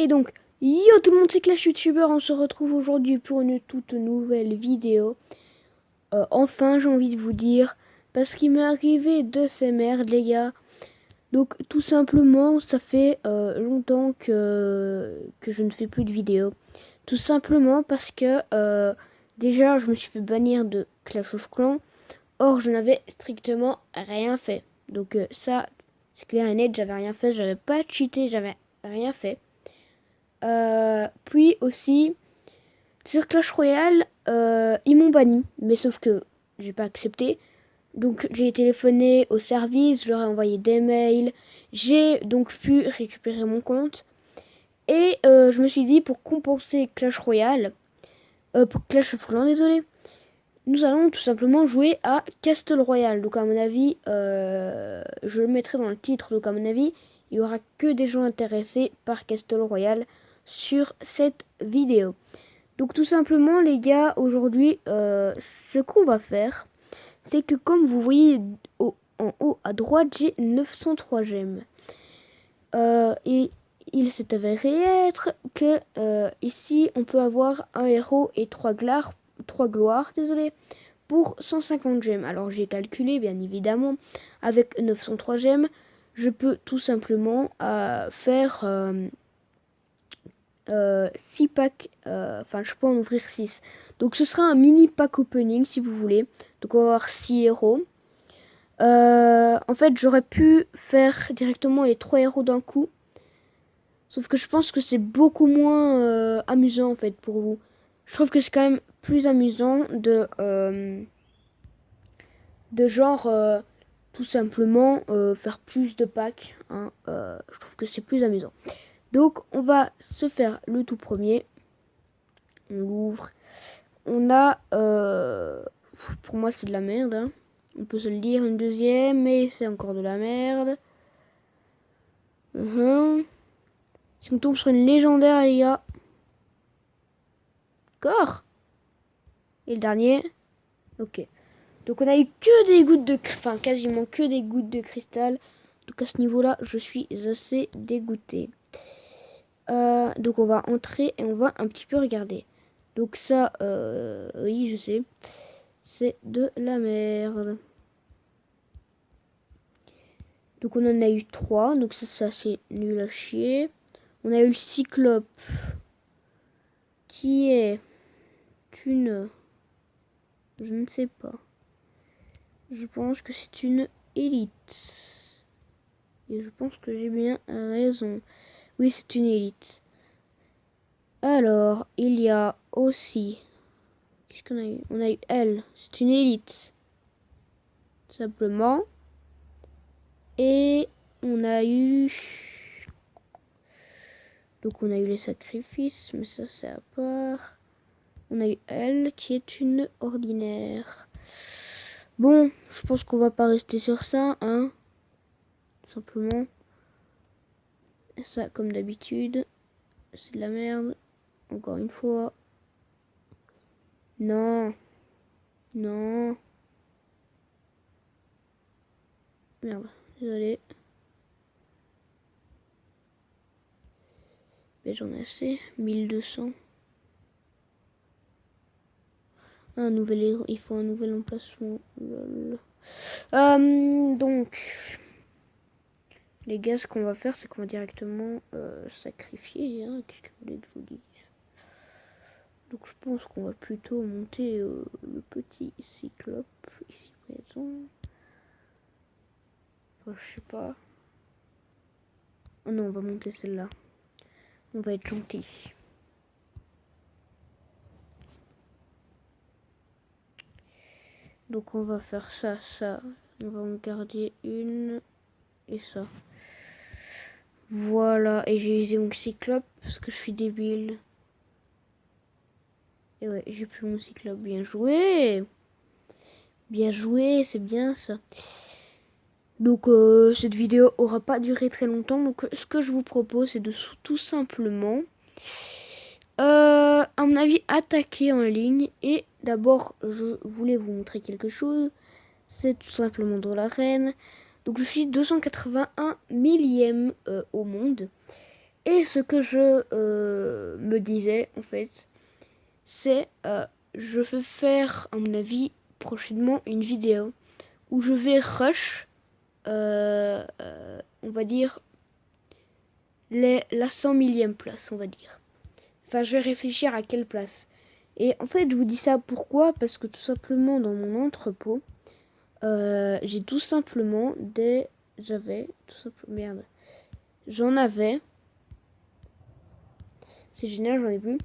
Et donc, yo tout le monde, c'est Clash YouTuber, on se retrouve aujourd'hui pour une toute nouvelle vidéo. Enfin, j'ai envie de vous dire, parce qu'il m'est arrivé de ces merdes, les gars. Donc, tout simplement, ça fait longtemps que je ne fais plus de vidéos. Tout simplement parce que, déjà, je me suis fait bannir de Clash of Clans. Or, je n'avais strictement rien fait. Donc, ça, c'est clair et net, j'avais rien fait, j'avais pas cheaté, j'avais rien fait. Puis aussi, sur Clash Royale, ils m'ont banni. Mais sauf que j'ai pas accepté. Donc j'ai téléphoné au service, je leur ai envoyé des mails. J'ai donc pu récupérer mon compte. Et je me suis dit, pour compenser Clash Royale, pour Clash of Clans, désolé, nous allons tout simplement jouer à Castle Royale. Donc à mon avis, je le mettrai dans le titre. Donc à mon avis, il y aura que des gens intéressés par Castle Royale sur cette vidéo. Donc tout simplement les gars, aujourd'hui, ce qu'on va faire, c'est que comme vous voyez en haut à droite, j'ai 903 gemmes. Et il s'est avéré être que ici, on peut avoir un héros et 3 gloires, désolé, pour 150 gemmes. Alors j'ai calculé, bien évidemment, avec 903 gemmes, je peux tout simplement faire 6 packs, enfin je peux en ouvrir 6. Donc ce sera un mini pack opening si vous voulez. Donc on va avoir 6 héros. En fait j'aurais pu faire directement les 3 héros d'un coup. Sauf que je pense que c'est beaucoup moins amusant en fait pour vous. Je trouve que c'est quand même plus amusant de genre tout simplement faire plus de packs. Hein. Je trouve que c'est plus amusant. Donc on va se faire le tout premier. On l'ouvre. On a... pour moi c'est de la merde. Hein. On peut se le dire. Une deuxième. Mais c'est encore de la merde. Si on tombe sur une légendaire les gars. D'accord. Et le dernier. Ok. Donc on a eu que des gouttes de... Enfin quasiment que des gouttes de cristal. Donc à ce niveau là je suis assez dégoûté. Donc on va entrer et on va un petit peu regarder. Donc ça, oui je sais. C'est de la merde. Donc on en a eu 3. Donc ça c'est nul à chier. On a eu le Cyclope. Qui est une... Je ne sais pas. Je pense que c'est une élite. Et je pense que j'ai bien raison. Oui, c'est une élite. Alors, il y a aussi... Qu'est-ce qu'on a eu? On a eu elle. C'est une élite. Simplement. Et on a eu... Donc on a eu les sacrifices, mais ça c'est à part. On a eu elle qui est une ordinaire. Bon, je pense qu'on va pas rester sur ça, hein. Tout simplement. Et ça, comme d'habitude, c'est de la merde. Encore une fois. Non. Non. Merde, désolé. Mais j'en ai assez. 1200. Un nouvel héros. Il faut un nouvel emplacement. Donc, les gars, ce qu'on va faire, c'est qu'on va directement sacrifier. Hein. Qu'est-ce que vous voulez que je vous dise? Donc, je pense qu'on va plutôt monter le petit cyclope ici présent. Enfin, je sais pas. Oh non, on va monter celle-là. On va être gentil. Donc, on va faire ça, ça. On va en garder une et ça. Voilà, et j'ai usé mon cyclope parce que je suis débile. Et ouais, j'ai plus mon cyclope. Bien joué! Bien joué, c'est bien ça. Donc cette vidéo aura pas duré très longtemps. Donc ce que je vous propose, c'est de tout simplement, à mon avis, attaquer en ligne. Et d'abord, je voulais vous montrer quelque chose. C'est tout simplement dans l'arène. Donc je suis 281 millième au monde. Et ce que je me disais en fait, c'est je vais faire à mon avis prochainement une vidéo où je vais rush, on va dire, la 100 millième place, on va dire. Enfin, je vais réfléchir à quelle place. Et en fait, je vous dis ça pourquoi? Parce que tout simplement, dans mon entrepôt, j'ai tout simplement des... J'avais... Tout simplement... Merde. J'en avais... C'est génial, j'en ai plus.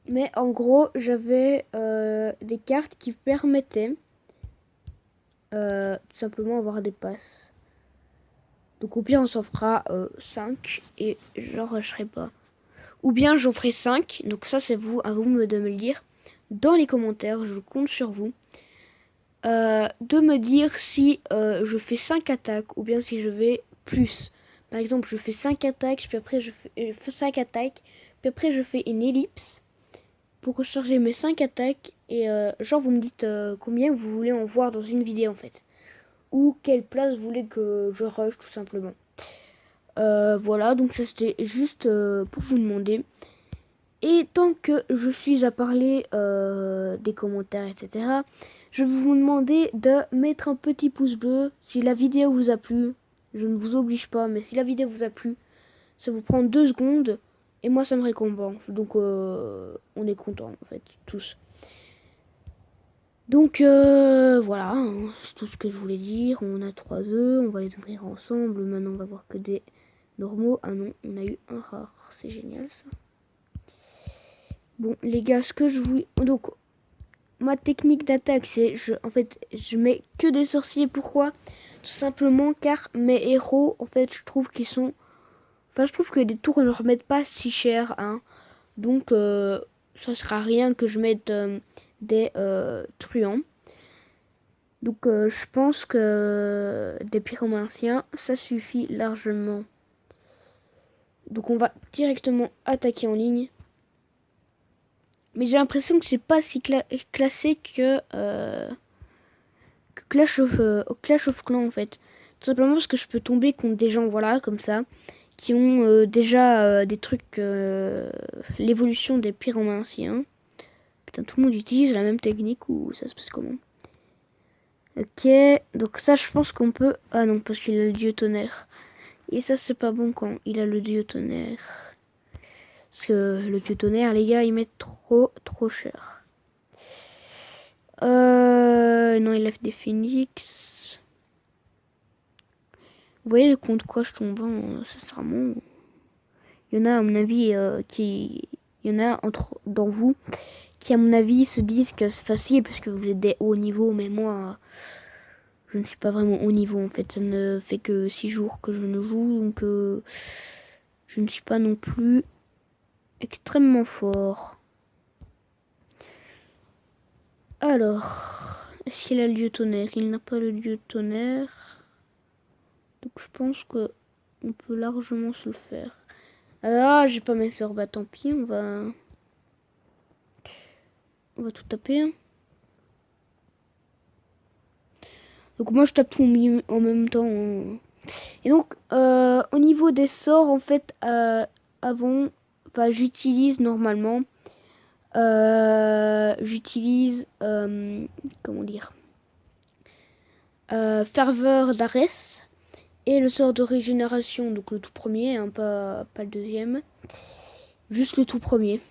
Mais en gros, j'avais des cartes qui permettaient tout simplement avoir des passes. Donc au pire, on s'en fera 5 et j'en rusherai pas. Ou bien j'en ferai 5. Donc ça, c'est vous, à vous de me le dire dans les commentaires. Je compte sur vous. De me dire si je fais 5 attaques ou bien si je vais plus. Par exemple, je fais 5 attaques, puis après je fais 5 attaques, puis après je fais une ellipse pour recharger mes 5 attaques. Et genre, vous me dites combien vous voulez en voir dans une vidéo en fait. Ou quelle place vous voulez que je rush tout simplement. Voilà, donc ça c'était juste pour vous demander. Et tant que je suis à parler des commentaires, etc., je vais vous demander de mettre un petit pouce bleu si la vidéo vous a plu. Je ne vous oblige pas, mais si la vidéo vous a plu, ça vous prend 2 secondes et moi ça me récompense. Donc on est content en fait, tous. Donc voilà, hein, c'est tout ce que je voulais dire. On a 3 œufs, on va les ouvrir ensemble. Maintenant on va voir que des normaux. Ah non, on a eu un rare, c'est génial ça. Bon les gars, ce que je vous... Donc ma technique d'attaque, c'est en fait je mets que des sorciers. Pourquoi? Tout simplement car mes héros, en fait, je trouve qu'ils sont... Enfin, je trouve que les tours ne leur mettent pas si cher, hein. Donc, ça sera rien que je mette des truands. Donc, je pense que des pyromanciens, ça suffit largement. Donc, on va directement attaquer en ligne. Mais j'ai l'impression que c'est pas si classé que Clash of Clans en fait. Tout simplement parce que je peux tomber contre des gens, voilà, comme ça, qui ont déjà des trucs, l'évolution des pyromanciens. Putain, tout le monde utilise la même technique ou ça se passe comment? Ok, donc ça je pense qu'on peut... Ah non, parce qu'il a le dieu tonnerre. Et ça c'est pas bon quand il a le dieu tonnerre. Parce que le dieu tonnerre, les gars, ils mettent trop cher. Non, il a fait des phoenix. Vous voyez contre quoi je tombe, hein, sincèrement. Il y en a à mon avis il y en a dans vous qui à mon avis se disent que c'est facile parce que vous êtes des hauts niveaux, mais moi je ne suis pas vraiment haut niveau en fait. Ça ne fait que 6 jours que je ne joue, donc je ne suis pas non plus extrêmement fort. Alors, est-ce qu'il a le dieu tonnerre? Il n'a pas le dieu tonnerre. Donc je pense que on peut largement se le faire. Ah, j'ai pas mes sorts, bah tant pis, on va tout taper. Hein. Donc moi je tape tout en même temps. Et donc au niveau des sorts en fait avant, enfin j'utilise normalement, j'utilise comment dire, ferveur d'Arès et le sort de régénération, donc le tout premier, hein, pas le deuxième, juste le tout premier.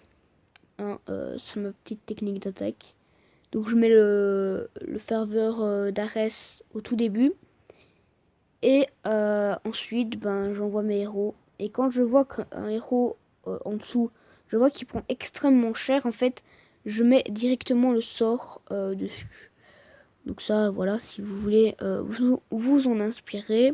Hein, c'est ma petite technique d'attaque. Donc je mets le ferveur d'Arès au tout début. Et ensuite, ben, j'envoie mes héros. Et quand je vois qu'un héros en dessous, je vois qu'il prend extrêmement cher, en fait, je mets directement le sort dessus. Donc ça, voilà, si vous voulez vous en inspirer,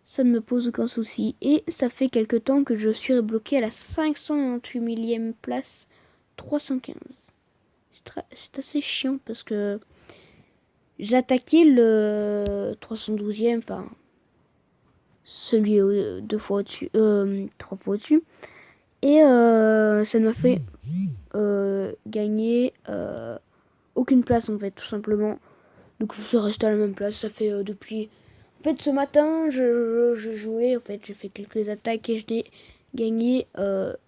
ça ne me pose aucun souci. Et ça fait quelque temps que je suis bloqué à la 598 millième place, 315. C'est assez chiant parce que j'ai attaqué le 312e, enfin celui 2 fois au-dessus, 3 fois au-dessus. Et ça ne m'a fait gagner aucune place en fait, tout simplement. Donc je suis resté à la même place, ça fait depuis En fait, ce matin, je jouais, en fait, j'ai fait quelques attaques et je l'ai gagné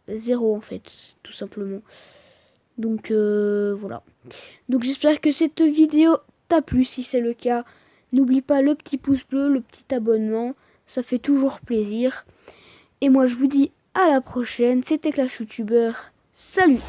0 en fait, tout simplement. Donc voilà. Donc j'espère que cette vidéo t'a plu. Si c'est le cas, n'oublie pas le petit pouce bleu, le petit abonnement. Ça fait toujours plaisir. Et moi je vous dis à la prochaine. C'était Clash YouTuber. Salut!